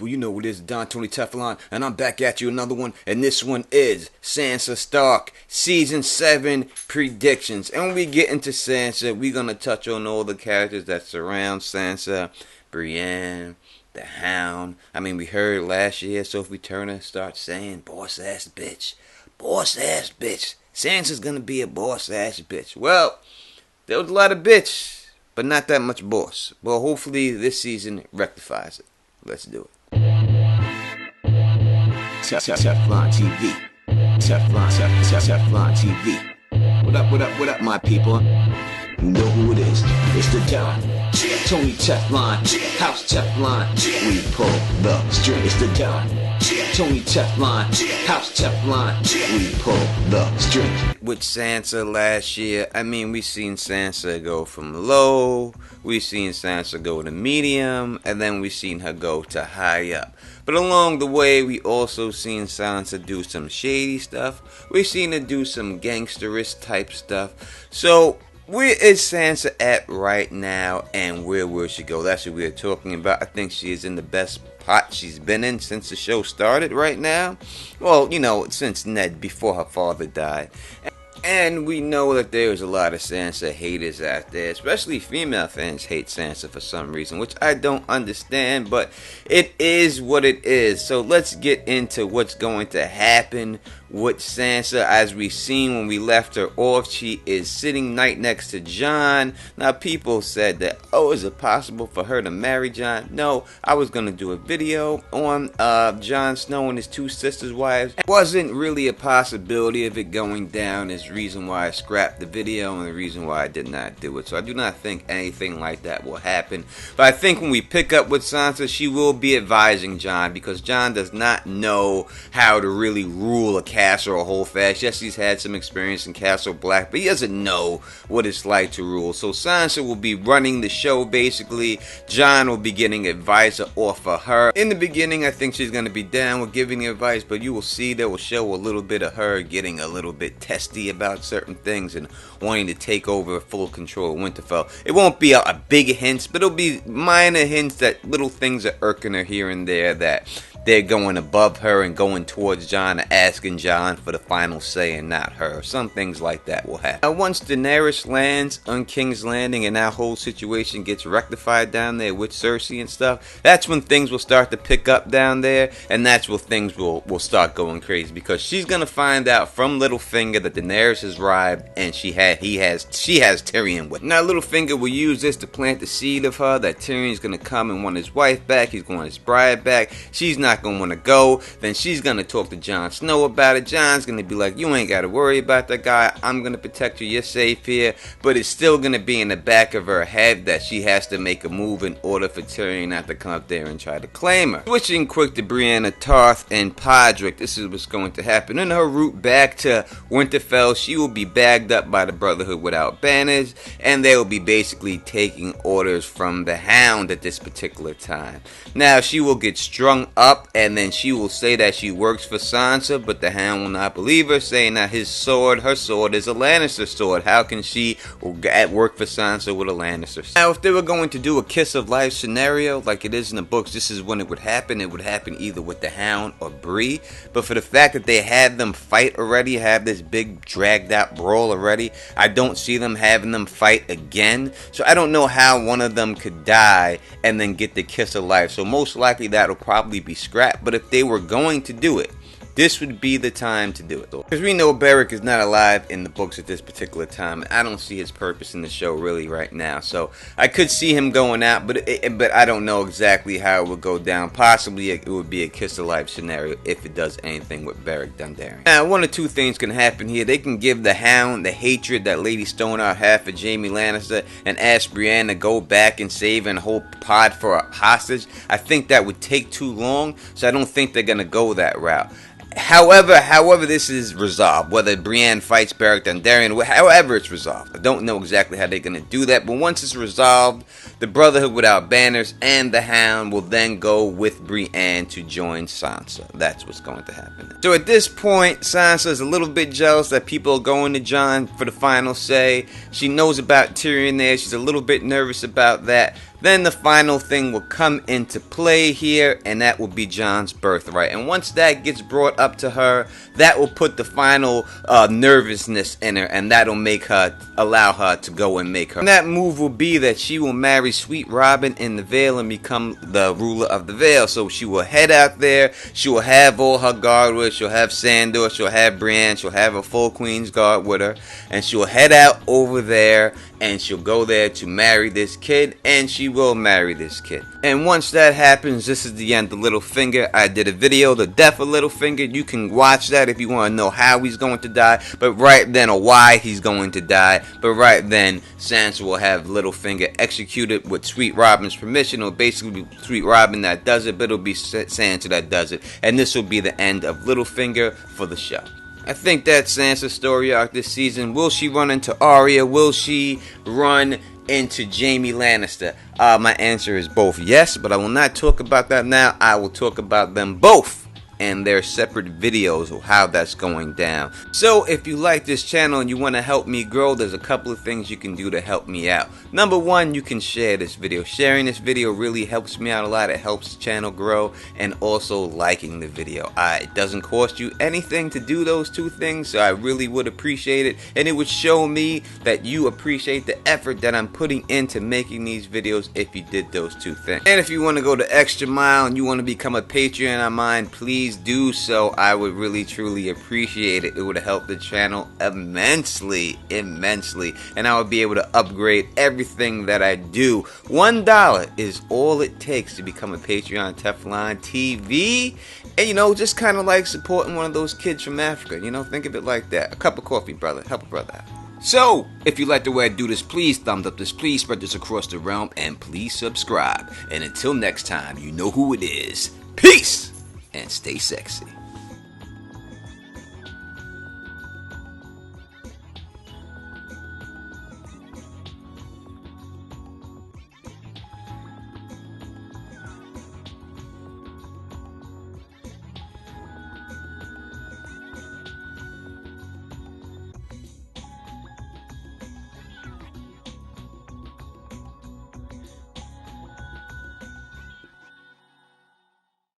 people? You know what it is, Don Tony Teflon, and I'm back at you another one, and this one is Sansa Stark, Season 7 predictions. And when we get into Sansa, we're going to touch on all the characters that surround Sansa, Brienne, the Hound. I mean, we heard last year Sophie Turner start saying, boss-ass bitch, boss-ass bitch. Sansa's going to be a boss-ass bitch. Well, there was a lot of bitch, but not that much boss. Well, hopefully this season rectifies it. Let's do it. Teflon TV. Teflon TV. What up, my people? You know who it is. It's the Don. Tony Teflon. House Teflon. We pull the string. It's the Don. Tony Teflon. House Teflon. We pull the string. With Sansa last year, I mean, we seen Sansa go from low, we seen Sansa go to medium, and then we seen her go to high up. But along the way, we also seen Sansa do some shady stuff. We seen her do some gangsterish type stuff. So, where is Sansa at right now, and where will she go? That's what we're talking about. I think she is in the best pot she's been in since the show started right now. Well, you know, since Ned, before her father died. And we know that there's a lot of Sansa haters out there, especially female fans hate Sansa for some reason, which I don't understand, but it is what it is. So let's get into what's going to happen with Sansa. As we seen when we left her off, she is sitting right next to Jon. Now people said that, oh, is it possible for her to marry Jon? No, I was going to do a video on Jon Snow and his two sisters' wives. It wasn't really a possibility of it going down. Is reason why I scrapped the video and the reason why I did not do it. So I do not think anything like that will happen. But I think when we pick up with Sansa, she will be advising Jon, because Jon does not know how to really rule a castle or hold fast. Yes, he's had some experience in Castle Black, but he doesn't know what it's like to rule. So Sansa will be running the show basically. Jon will be getting advice off of her. In the beginning, I think she's going to be down with giving the advice, but you will see that will show a little bit of her getting a little bit testy about certain things and wanting to take over full control of Winterfell. It won't be a big hint, but it'll be minor hints, that little things are irking her here and there, that they're going above her and going towards Jon and asking Jon for the final say and not her. Some things like that will happen. Now, once Daenerys lands on King's Landing and that whole situation gets rectified down there with Cersei and stuff, that's when things will start to pick up down there, and that's when things will start going crazy, because she's gonna find out from Littlefinger that Daenerys has arrived and she has Tyrion with her. Now Littlefinger will use this to plant the seed of her that Tyrion's gonna come and want his wife back, he's going his bride back. She's not gonna want to go. Then she's gonna talk to Jon Snow about it. Jon's gonna be like, you ain't gotta worry about that guy, I'm gonna protect you, you're safe here. But it's still gonna be in the back of her head that she has to make a move in order for Tyrion not to come up there and try to claim her. Switching quick to Brienne of Tarth and Podrick, this is what's going to happen. In her route back to Winterfell, she will be bagged up by the Brotherhood Without Banners, and they will be basically taking orders from the Hound at this particular time. Now she will get strung up, and then she will say that she works for Sansa, but the Hound will not believe her, saying that her sword is a Lannister sword. How can she work for Sansa with a Lannister sword? Now, if they were going to do a kiss of life scenario like it is in the books, this is when it would happen. It would happen either with the Hound or Bree. But for the fact that they had them fight already, have this big dragged out brawl already, I don't see them having them fight again. So I don't know how one of them could die and then get the kiss of life. So most likely that'll probably be scrapped. But if they were going to do it, this would be the time to do it. Because we know Beric is not alive in the books at this particular time. I don't see his purpose in the show really right now. So I could see him going out, but I don't know exactly how it would go down. Possibly it would be a kiss of life scenario if it does anything with Beric Dondarrion. Now, one or two things can happen here. They can give the Hound the hatred that Lady Stoneheart had for Jaime Lannister and ask Brienne to go back and save and hold Pod for a hostage. I think that would take too long, so I don't think they're going to go that route. However this is resolved, whether Brienne fights Beric Dondarrion, however it's resolved. I don't know exactly how they're going to do that, but once it's resolved, the Brotherhood Without Banners and the Hound will then go with Brienne to join Sansa. That's what's going to happen. So at this point, Sansa is a little bit jealous that people are going to Jon for the final say. She knows about Tyrion there. She's a little bit nervous about that. Then the final thing will come into play here, and that will be Jon's birthright. And once that gets brought up to her, that will put the final nervousness in her, and that'll make her, allow her to go and make her. And that move will be that she will marry Sweet Robin in the Vale and become the ruler of the Vale. So she will head out there, she will have all her guard with her, she'll have Sandor, she'll have Bran, she'll have a full Queen's Guard with her, and she'll head out over there, and she'll go there to marry this kid, and she will marry this kid. And once that happens, this is the end of Littlefinger. I did a video, the death of Littlefinger. You can watch that if you want to know how he's going to die, but right then, or why he's going to die. But right then, Sansa will have Littlefinger executed with Sweet Robin's permission. It'll basically be Sweet Robin that does it, but it'll be Sansa that does it. And this will be the end of Littlefinger for the show. I think that's Sansa's story arc this season. Will she run into Arya? Will she run into Jaime Lannister? My answer is both yes, but I will not talk about that now. I will talk about them both and their separate videos of how that's going down. So if you like this channel and you want to help me grow, there's a couple of things you can do to help me out. Number one, you can share this video. Sharing this video really helps me out a lot. It helps the channel grow, and also liking the video. It doesn't cost you anything to do those two things, so I really would appreciate it, and it would show me that you appreciate the effort that I'm putting into making these videos if you did those two things. And if you want to go the extra mile and you want to become a Patreon of mine, please do so. I would really truly appreciate it. It would help the channel immensely, and I would be able to upgrade everything that I do. $1 is all it takes to become a Patreon Teflon TV, and you know, just kind of like supporting one of those kids from Africa. You know, think of it like that. A cup of coffee, brother. Help a brother out. So, if you like the way I do this, please thumbs up this, please spread this across the realm, and please subscribe. And until next time, you know who it is. Peace! And stay sexy.